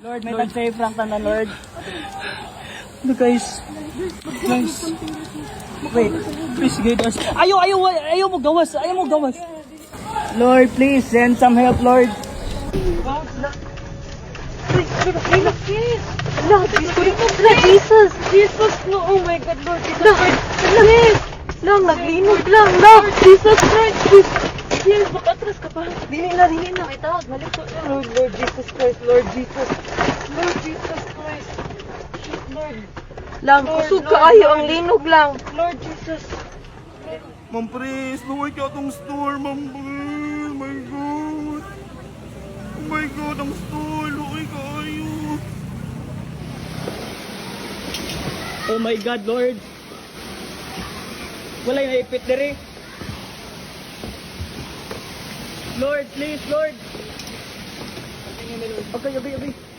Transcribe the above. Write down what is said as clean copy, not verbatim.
Lord, may tag-save rank na Lord. No, guys. Guys. Wait, please guide us. Ayaw mo gawas. Lord, please send some help, Lord. Jesus, no, oh my God, Lord Jesus Christ. Lang, naglinog lang, Lord Jesus Christ. Yes, makatras ka pa. Dili na, itawag, malito. Lord Jesus Christ, Lord Jesus Christ. Lord. Lang, kusog ka ayo, ang linog lang. Lord Jesus. Ma'am Pres, luway ka itong store, Ma'am Pres. Oh my God, ang store, luway ka ayo. Oh my God, Lord. Wala yung ipit diri. Lord, please, Lord. Okay.